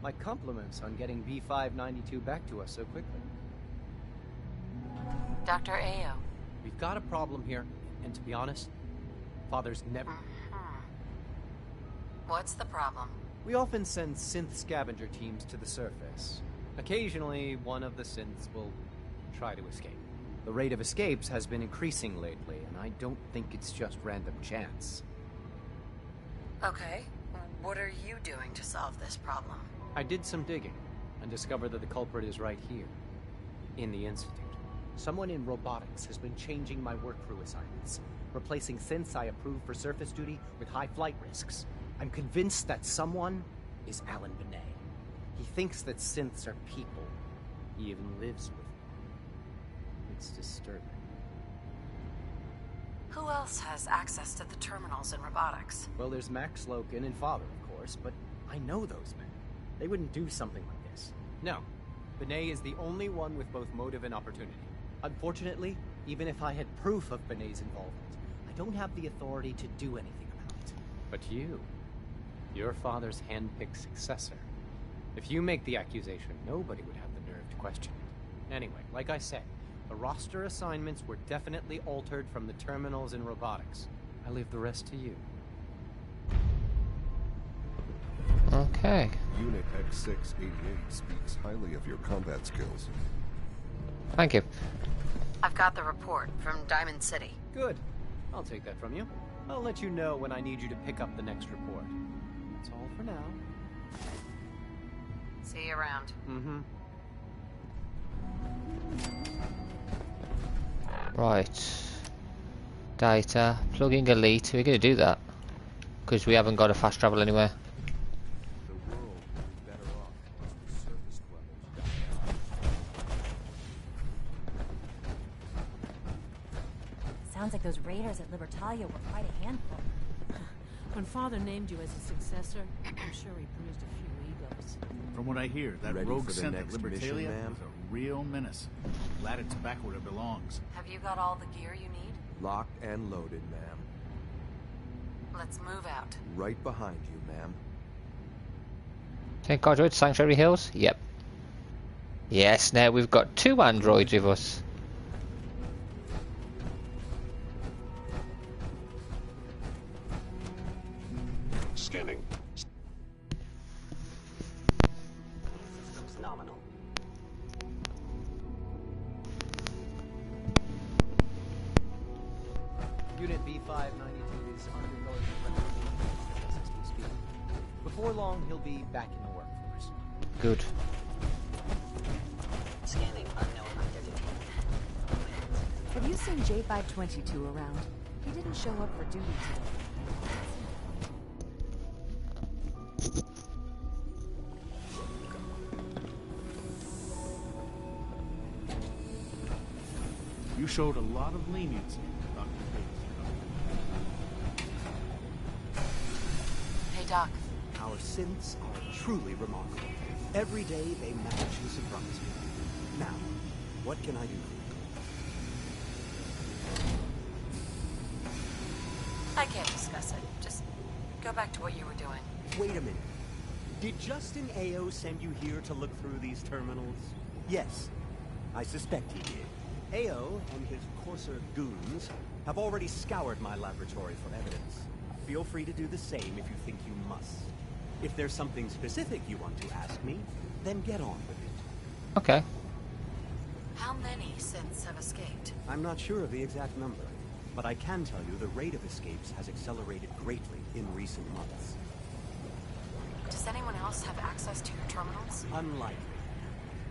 My compliments on getting B592 back to us so quickly. Dr. Ayo. We've got a problem here, and to be honest, Father's never... What's the problem? We often send synth scavenger teams to the surface. Occasionally, one of the synths will try to escape. The rate of escapes has been increasing lately, and I don't think it's just random chance. Okay. What are you doing to solve this problem? I did some digging and discovered that the culprit is right here, in the Institute. Someone in robotics has been changing my work crew assignments, replacing synths I approve for surface duty with high flight risks. I'm convinced that someone is Alan Benet. He thinks that synths are people. He even lives with them. It's disturbing. Who else has access to the terminals in robotics? Well, there's Max Loken and Father, of course, but I know those men. They wouldn't do something like this. No. Benet is the only one with both motive and opportunity. Unfortunately, even if I had proof of Benet's involvement, I don't have the authority to do anything about it. But you, your father's hand-picked successor. If you make the accusation, nobody would have the nerve to question it. Anyway, like I said, the roster assignments were definitely altered from the terminals in robotics. I leave the rest to you. Okay. Unit X688 speaks highly of your combat skills. Thank you. I've got the report from Diamond City. Good. I'll take that from you. I'll let you know when I need you to pick up the next report. That's all for now. See you around. Mm-hmm. Right. Data. Plugging Elite. We're going to do that, because we haven't got a fast travel anywhere. Sounds like those raiders at Libertalia were quite a handful. When Father named you as his successor, I'm sure he bruised a few egos. From what I hear, that Ready rogue for the scent at next mission, Libertalia ma'am? is a real menace. Glad it's back where it belongs. Have you got all the gear you need? Locked and loaded, ma'am. Let's move out. Right behind you, ma'am. St. Godward, Sanctuary Hills? Yep. Yes, now we've got 2 androids with us. Scanning. Systems nominal. Unit B592 is undergoing a as we speak. Before long, he'll be back in the workforce. Good. Scanning unknown identity. Have you seen J522 around? He didn't show up for duty today. You showed a lot of leniency, Dr. Hey, Doc. Our synths are truly remarkable. Every day they manage to surprise me. Now, what can I do for you? I can't discuss it. Just go back to what you were doing. Wait a minute. Did Justin AO send you here to look through these terminals? Yes, I suspect he did. AO and his coarser goons have already scoured my laboratory for evidence. Feel free to do the same if you think you must. If there's something specific you want to ask me, then get on with it. Okay. How many synths have escaped? I'm not sure of the exact number, but I can tell you the rate of escapes has accelerated greatly in recent months. Does anyone else have access to your terminals? Unlikely.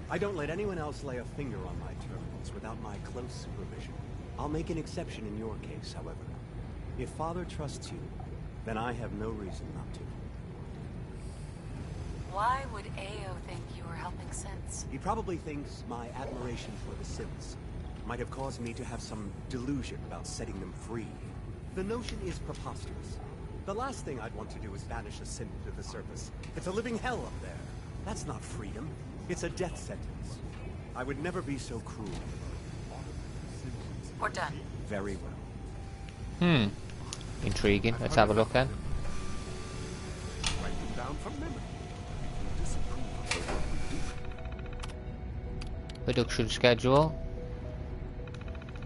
I don't let anyone else lay a finger on my terminals without my close supervision. I'll make an exception in your case, however. If Father trusts you, then I have no reason not to. Why would AO think you were helping synths? He probably thinks my admiration for the synths might have caused me to have some delusion about setting them free. The notion is preposterous. The last thing I'd want to do is banish a synth to the surface. It's a living hell up there. That's not freedom. It's a death sentence. I would never be so cruel. We're done. Very well. Intriguing. Let's have a look then. Write them down from memory. You disapprove of the work we do. Production schedule.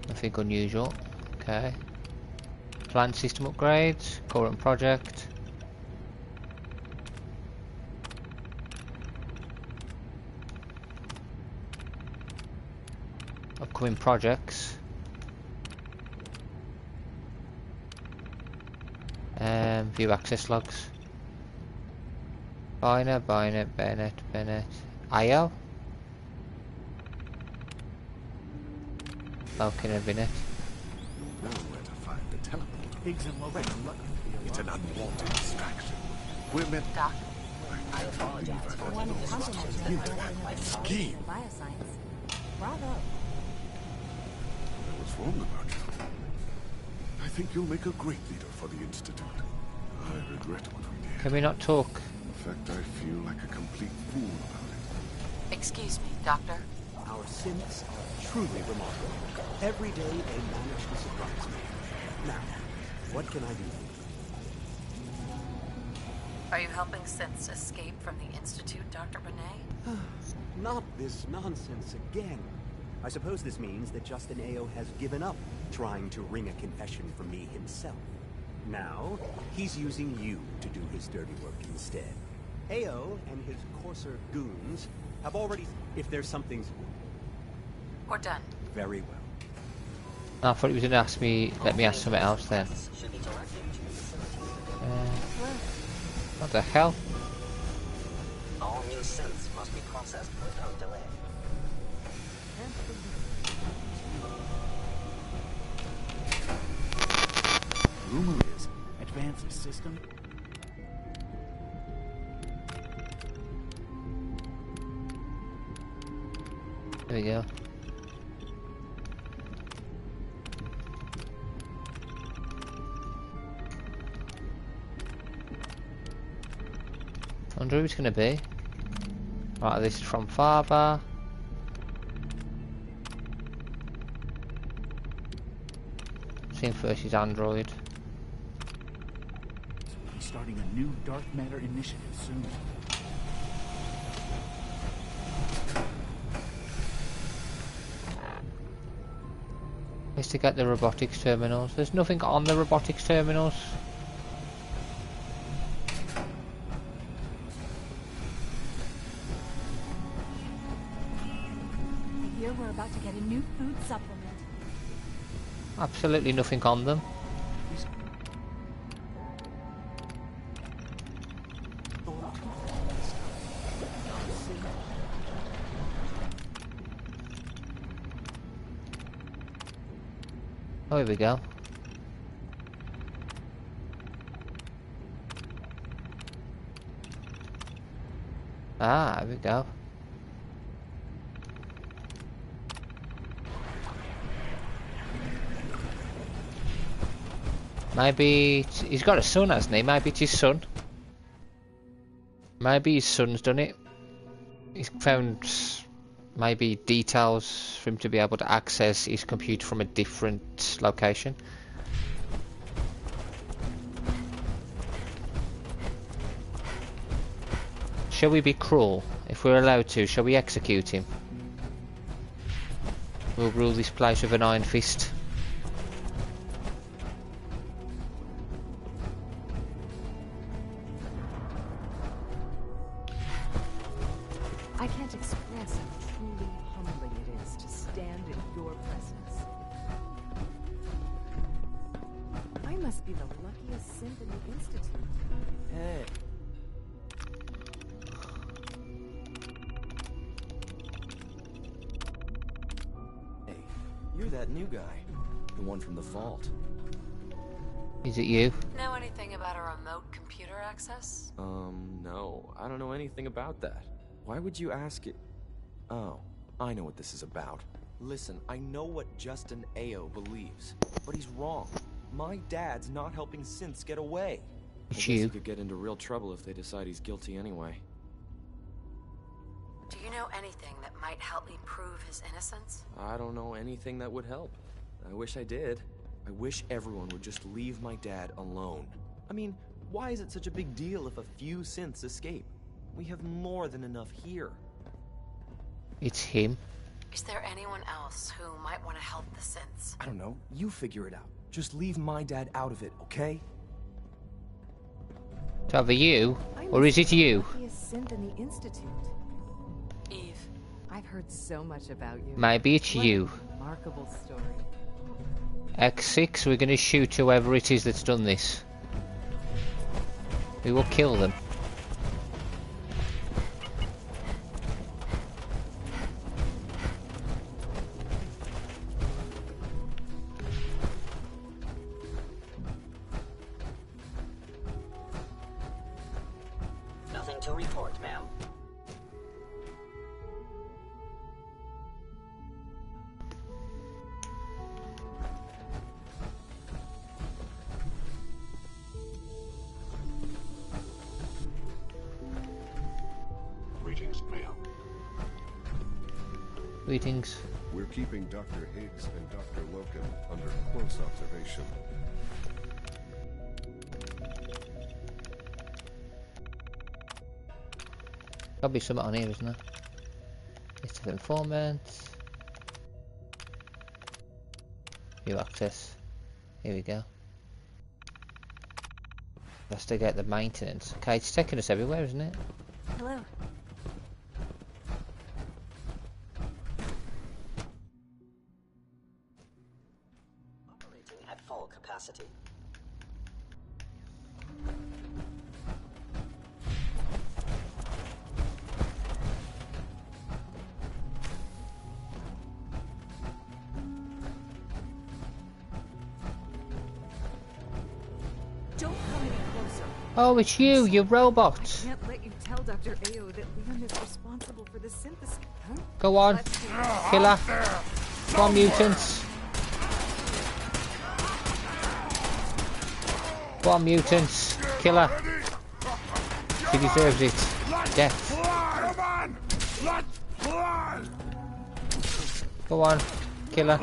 Nothing unusual. Okay. Planned system upgrades. Current project. Upcoming projects. View access logs. Biner, Bennett. IO? Falcon and Bennett. Know where to find the teleport. Higgs and Logan. It's an unwanted distraction. We're meant... Doc. I apologize for One of compliment scheme. bioscience. Bravo. What's wrong about you? I think you'll make a great leader for the Institute. I regret what we did. Can we not talk? In fact, I feel like a complete fool about it. Excuse me, Doctor. Our synths are truly remarkable. Every day they manage to surprise me. Now, what can I do for you? Are you helping synths escape from the Institute, Dr. Benet? Not this nonsense again. I suppose this means that Justin AO has given up trying to wring a confession from me himself. Now, he's using you to do his dirty work instead. AO and his coarser goons have already... If there's something... We're done. Very well. I thought he was going to ask me, let me ask something else then. What the hell? All new synths must be processed without delay. Rumor is, advance the system. There we go. I wonder who it's going to be. Right, this is from Father. Synth versus Android. We'll be starting a new dark matter initiative soon. Is to get the robotics terminals. There's nothing on the robotics terminals. I hear we're about to get a new food supplement. Absolutely nothing on them. Oh, here we go. Ah, here we go. Maybe he's got a son, hasn't he? Maybe it's his son. Maybe his son's done it. He's found maybe details for him to be able to access his computer from a different location. Shall we be cruel? If we're allowed to, shall we execute him? We'll rule this place with an iron fist. I can't express how truly humbling it is to stand in your presence. I must be the luckiest synth in the Institute. Hey. Hey, you're that new guy. The one from the vault. Is it you? Know anything about a remote computer access? No. I don't know anything about that. Why would you ask it? Oh, I know what this is about. Listen, I know what Justin Ayo believes, but he's wrong. My dad's not helping synths get away. I guess he could get into real trouble if they decide he's guilty anyway. Do you know anything that might help me prove his innocence? I don't know anything that would help. I wish I did. I wish everyone would just leave my dad alone. I mean, why is it such a big deal if a few synths escape? We have more than enough here. It's him. Is there anyone else who might want to help the synths? I don't know. You figure it out. Just leave my dad out of it, okay? It's either you, or is it you? Luckiest synth in the Institute. Eve. I've heard so much about you. Maybe it's What you. a remarkable story. X6, we're going to shoot whoever it is that's done this. We will kill them. Nothing to report, ma'am. Greetings, ma'am. Greetings. We're keeping Dr. Higgs and Dr. Loken under close observation. Gotta be something on here, isn't there? List of informants. View access. Here we go. Investigate the maintenance. Okay, it's taking us everywhere, isn't it? Hello. Operating at full capacity. Don't come any closer. Oh, it's you, you robot. I can't let you tell Dr. Ayo that Leon is responsible for the synthesis. Huh? Go on, killer. Go on, mutants. Go on, mutants. Killer. She deserves it. Death. Go on, killer.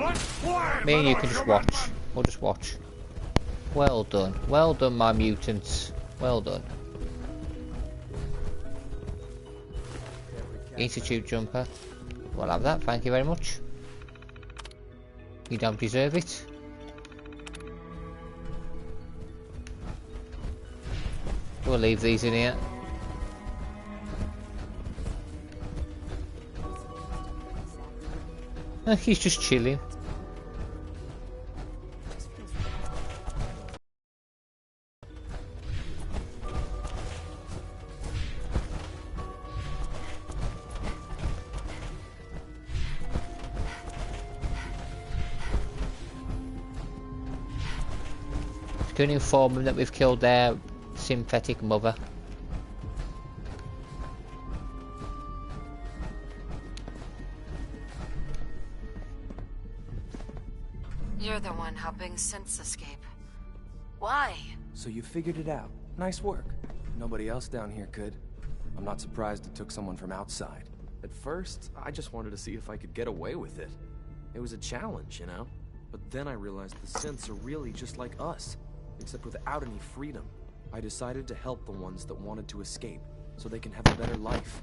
Me and you can just watch. We'll just watch. Well done. Well done, my mutants. Well done. Institute jumper. We'll have that, thank you very much. You don't deserve it. We'll leave these in here. He's just chilling. Going to inform them that we've killed their synthetic mother. You're the one helping synths escape. Why? So you figured it out. Nice work. Nobody else down here could. I'm not surprised it took someone from outside. At first, I just wanted to see if I could get away with it. It was a challenge, you know? But then I realized the synths are really just like us, except without any freedom. I decided to help the ones that wanted to escape, so they can have a better life.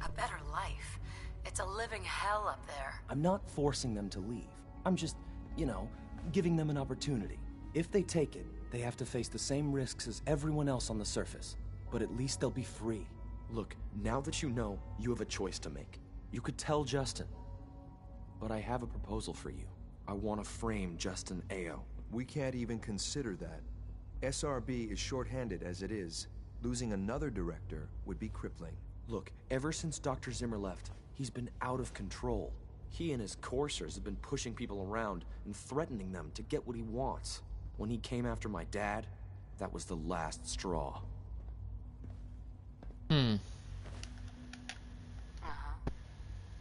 A better life? It's a living hell up there. I'm not forcing them to leave. I'm just, you know, giving them an opportunity. If they take it, they have to face the same risks as everyone else on the surface. But at least they'll be free. Look, now that you know, you have a choice to make. You could tell Justin. But I have a proposal for you. I want to frame Justin Ao. We can't even consider that. SRB is short-handed as it is. Losing another director would be crippling. Look, ever since Dr. Zimmer left, he's been out of control. He and his coursers have been pushing people around and threatening them to get what he wants. When he came after my dad, that was the last straw.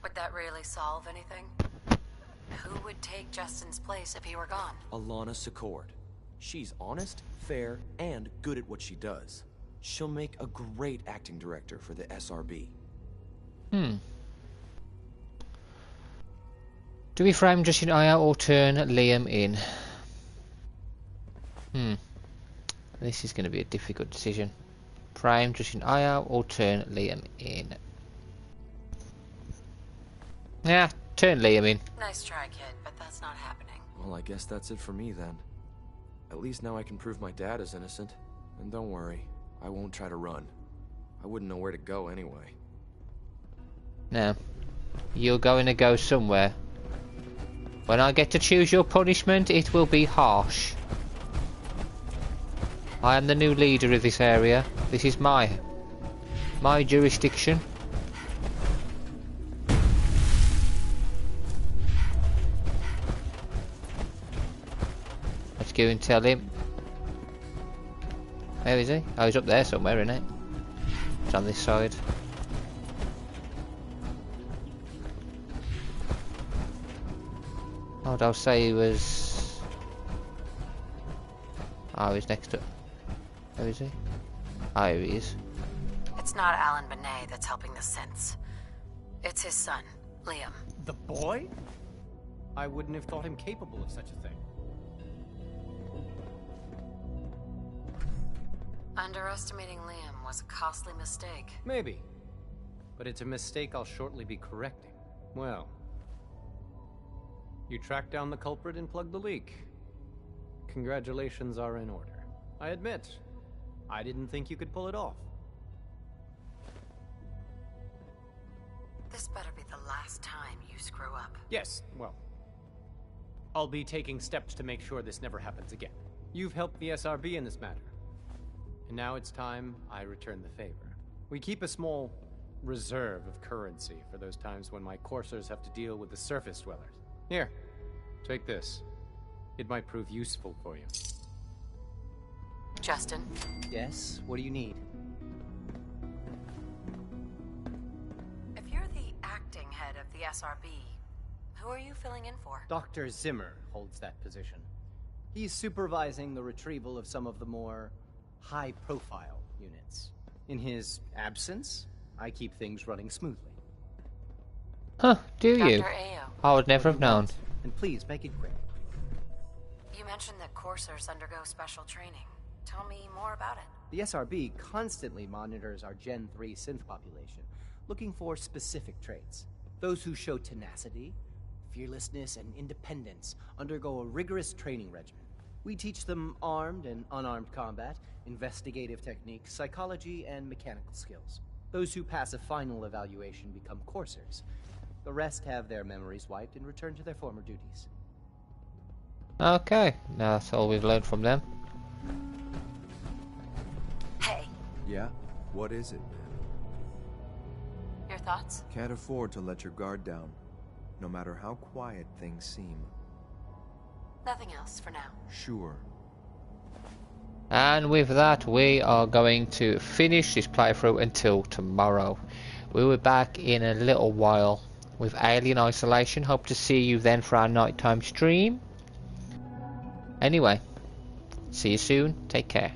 Would that really solve anything? Who would take Justin's place if he were gone? Alana Secord. She's honest, fair, and good at what she does. She'll make a great acting director for the SRB. Do we frame Justin Ao or turn Liam in? This is going to be a difficult decision. Frame Justin Ao or turn Liam in? Yeah, turn Liam in. Nice try, kid, but that's not happening. Well, I guess that's it for me then. At least now I can prove my dad is innocent. And don't worry, I won't try to run. I wouldn't know where to go anyway. No. You're going to go somewhere. When I get to choose your punishment, it will be harsh. I am the new leader of this area. This is my jurisdiction. Let's go and tell him. Where is he? Oh, he's up there somewhere, isn't he? It's on this side. Oh, I'll say he was... Oh, he's next to... Where is he? Oh, here he is. It's not Alan Benet that's helping the synths. It's his son, Liam. The boy? I wouldn't have thought him capable of such a thing. Underestimating Liam was a costly mistake. Maybe. But it's a mistake I'll shortly be correcting. Well... You tracked down the culprit and plugged the leak. Congratulations are in order. I admit, I didn't think you could pull it off. This better be the last time you screw up. Yes, well... I'll be taking steps to make sure this never happens again. You've helped the SRB in this matter. And now it's time I return the favor. We keep a small reserve of currency for those times when my coursers have to deal with the surface dwellers. Here, take this. It might prove useful for you. Justin? Yes? What do you need? If you're the acting head of the SRB, who are you filling in for? Dr. Zimmer holds that position. He's supervising the retrieval of some of the more high-profile units. In his absence, I keep things running smoothly. Huh, do you? Dr. Ao. I would never have known. And please, make it quick. You mentioned that coursers undergo special training. Tell me more about it. The SRB constantly monitors our Gen 3 synth population, looking for specific traits. Those who show tenacity, fearlessness, and independence undergo a rigorous training regimen. We teach them armed and unarmed combat, investigative techniques, psychology, and mechanical skills. Those who pass a final evaluation become coursers. The rest have their memories wiped and return to their former duties. Okay, now that's all we've learned from them. Hey. Yeah? What is it, man? Your thoughts? Can't afford to let your guard down, no matter how quiet things seem. Nothing else for now. Sure. And with that, we are going to finish this playthrough until tomorrow. We'll be back in a little while with Alien Isolation. Hope to see you then for our nighttime stream. Anyway, see you soon. Take care.